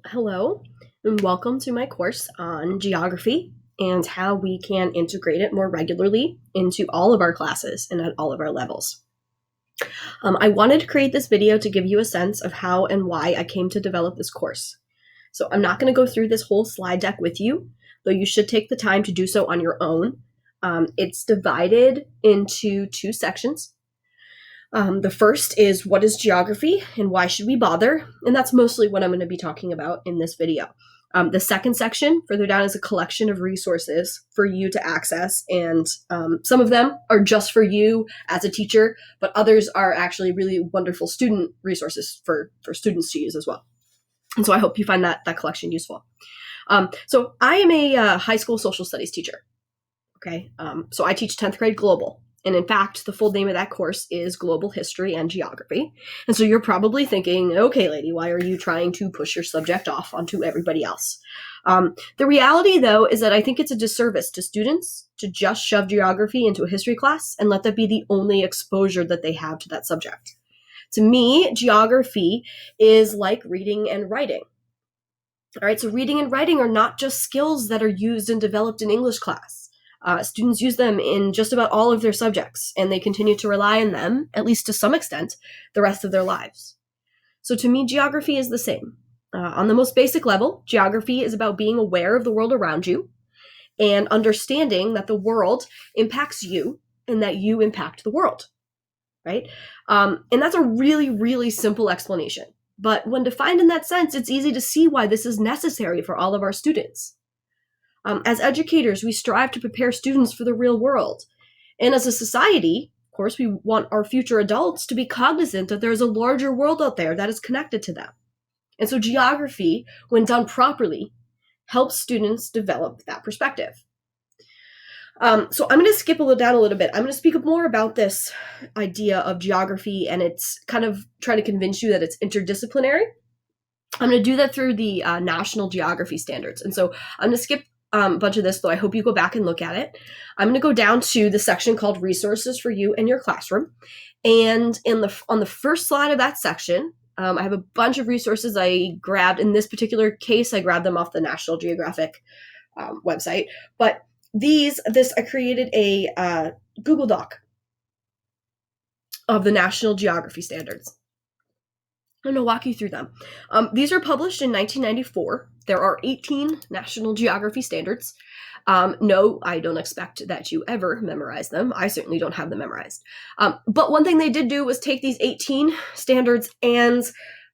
Hello, and welcome to my course on geography and how we can integrate it more regularly into all of our classes and at all of our levels. I wanted to create this video to give you a sense of how and why I came to develop this course. So I'm not going to go through this whole slide deck with you, though you should take the time to do so on your own. It's divided into two sections. The first is what is geography and why should we bother? And that's mostly what I'm going to be talking about in this video. The second section further down is a collection of resources for you to access. And some of them are just for you as a teacher, but others are actually really wonderful student resources for students to use as well. And so I hope you find that collection useful. So I am a high school social studies teacher. Okay, so I teach 10th grade global. And in fact, the full name of that course is Global History and Geography. And so you're probably thinking, okay, lady, why are you trying to push your subject off onto everybody else? The reality, though, is that I think it's a disservice to students to just shove geography into a history class and let that be the only exposure that they have to that subject. To me, geography is like reading and writing. All right, so reading and writing are not just skills that are used and developed in English class. Students use them in just about all of their subjects, and they continue to rely on them, at least to some extent, the rest of their lives. So to me, geography is the same. On the most basic level, geography is about being aware of the world around you and understanding that the world impacts you and that you impact the world, right? And that's a really, really simple explanation. But when defined in that sense, it's easy to see why this is necessary for all of our students. As educators, we strive to prepare students for the real world. And as a society, of course, we want our future adults to be cognizant that there's a larger world out there that is connected to them. And so geography, when done properly, helps students develop that perspective. So I'm going to skip down a little bit. I'm going to speak more about this idea of geography, and it's kind of trying to convince you that it's interdisciplinary. I'm going to do that through the National Geography Standards. And so I'm going to skip a bunch of this, though I hope you go back and look at it. I'm going to go down to the section called Resources for You and Your Classroom. And on the first slide of that section, I have a bunch of resources I grabbed. In this particular case, I grabbed them off the National Geographic website. But I created a Google Doc of the National Geography Standards. I'm going to walk you through them. These are published in 1994. There are 18 National Geography Standards. No, I don't expect that you ever memorize them. I certainly don't have them memorized. But one thing they did do was take these 18 standards and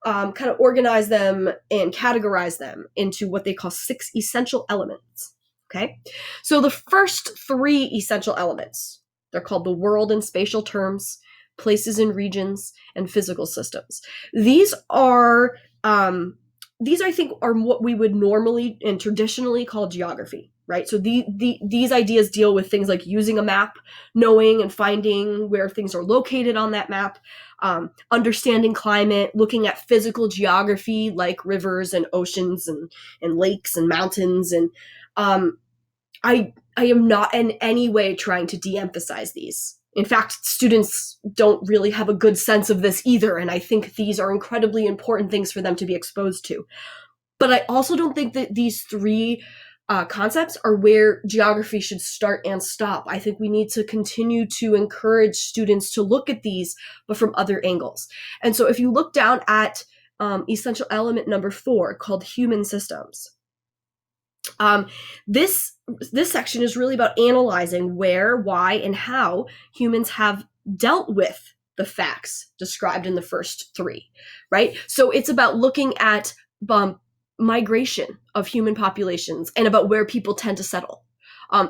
kind of organize them and categorize them into what they call 6 essential elements. Okay, so the first 3 essential elements, they're called the world and spatial terms, places and regions, and physical systems. These I think are what we would normally and traditionally call geography, right? So these ideas deal with things like using a map, knowing and finding where things are located on that map, understanding climate, looking at physical geography like rivers and oceans and lakes and mountains. And I am not in any way trying to de-emphasize these. In fact, students don't really have a good sense of this either, and I think these are incredibly important things for them to be exposed to. But I also don't think that these 3 concepts are where geography should start and stop. I think we need to continue to encourage students to look at these, but from other angles. And so if you look down at essential element number 4, called human systems, this section is really about analyzing where, why, and how humans have dealt with the facts described in the first 3, right? So it's about looking at migration of human populations and about where people tend to settle.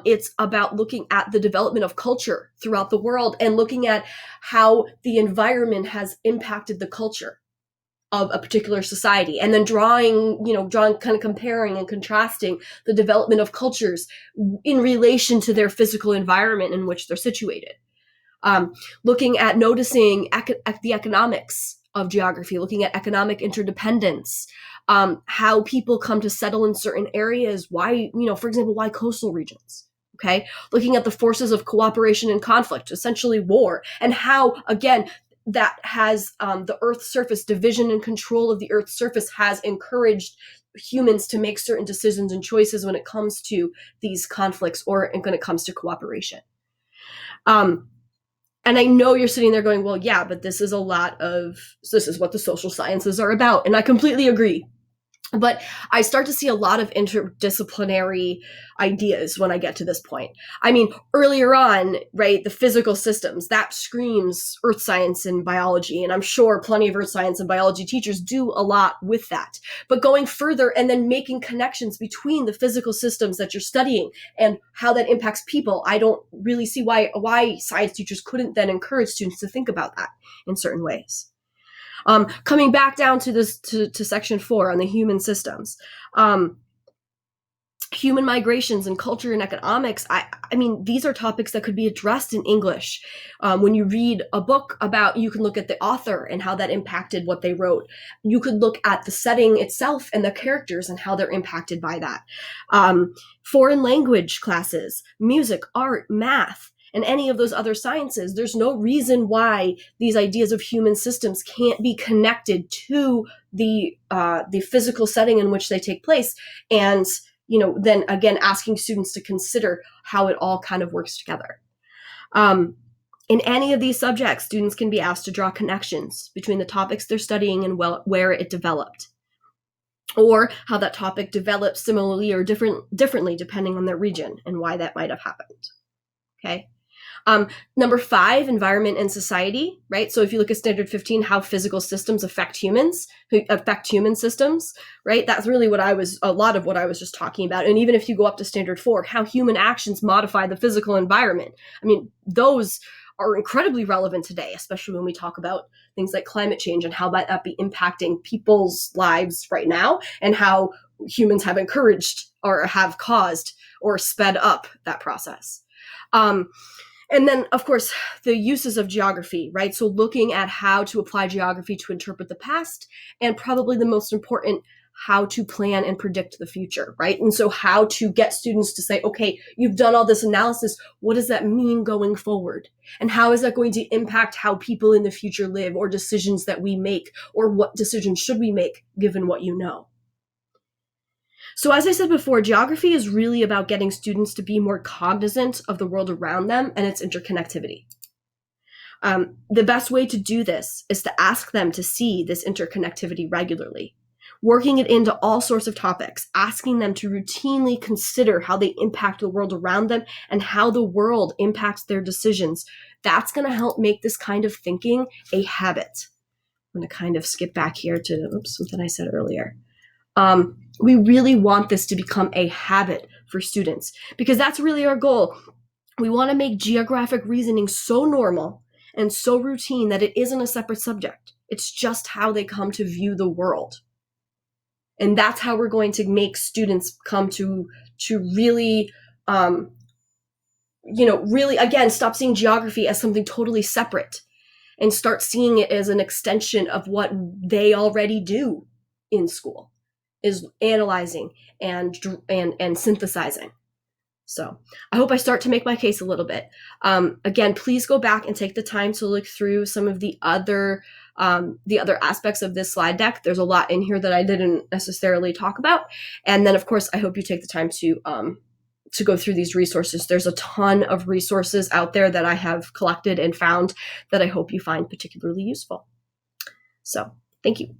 It's about looking at the development of culture throughout the world and looking at how the environment has impacted the culture of a particular society, and then drawing, kind of comparing and contrasting the development of cultures in relation to their physical environment in which they're situated. Looking at noticing the economics of geography, looking at economic interdependence, how people come to settle in certain areas, why, for example, why coastal regions. Okay, looking at the forces of cooperation and conflict, essentially war, and how, again, that has the Earth's surface, division and control of the Earth's surface has encouraged humans to make certain decisions and choices when it comes to these conflicts or when it comes to cooperation. And I know you're sitting there going, well, yeah, but this is what the social sciences are about. And I completely agree. But I start to see a lot of interdisciplinary ideas when I get to this point. I mean, earlier on, right, the physical systems, that screams earth science and biology. And I'm sure plenty of earth science and biology teachers do a lot with that. But going further and then making connections between the physical systems that you're studying and how that impacts people, I don't really see why science teachers couldn't then encourage students to think about that in certain ways. Coming back down to this to section 4 on the human systems, human migrations and culture and economics. I mean, these are topics that could be addressed in English. When you read a book you can look at the author and how that impacted what they wrote. You could look at the setting itself and the characters and how they're impacted by that. Foreign language classes, music, art, math, and any of those other sciences, there's no reason why these ideas of human systems can't be connected to the physical setting in which they take place. And, then again, asking students to consider how it all kind of works together. In any of these subjects, students can be asked to draw connections between the topics they're studying and where it developed, or how that topic developed similarly or differently depending on their region and why that might have happened. Okay. Number 5, environment and society, right? So if you look at standard 15, how physical systems affect human systems, right? That's really a lot of what I was just talking about. And even if you go up to standard 4, how human actions modify the physical environment. I mean, those are incredibly relevant today, especially when we talk about things like climate change and how might that be impacting people's lives right now and how humans have encouraged or have caused or sped up that process. And then, of course, the uses of geography, right? So looking at how to apply geography to interpret the past, and probably the most important, how to plan and predict the future, right? And so how to get students to say, okay, you've done all this analysis. What does that mean going forward? And how is that going to impact how people in the future live or decisions that we make, or what decisions should we make given what you know? So as I said before, geography is really about getting students to be more cognizant of the world around them and its interconnectivity. The best way to do this is to ask them to see this interconnectivity regularly, working it into all sorts of topics, asking them to routinely consider how they impact the world around them and how the world impacts their decisions. That's going to help make this kind of thinking a habit. I'm going to kind of skip back here to something I said earlier. We really want this to become a habit for students because that's really our goal. We want to make geographic reasoning so normal and so routine that it isn't a separate subject. It's just how they come to view the world. And that's how we're going to make students come to really, really, again, stop seeing geography as something totally separate and start seeing it as an extension of what they already do in school. Is analyzing and synthesizing. So I hope I start to make my case a little bit. Again, please go back and take the time to look through some of the other aspects of this slide deck. There's a lot in here that I didn't necessarily talk about. And then, of course, I hope you take the time to go through these resources. There's a ton of resources out there that I have collected and found that I hope you find particularly useful. So thank you.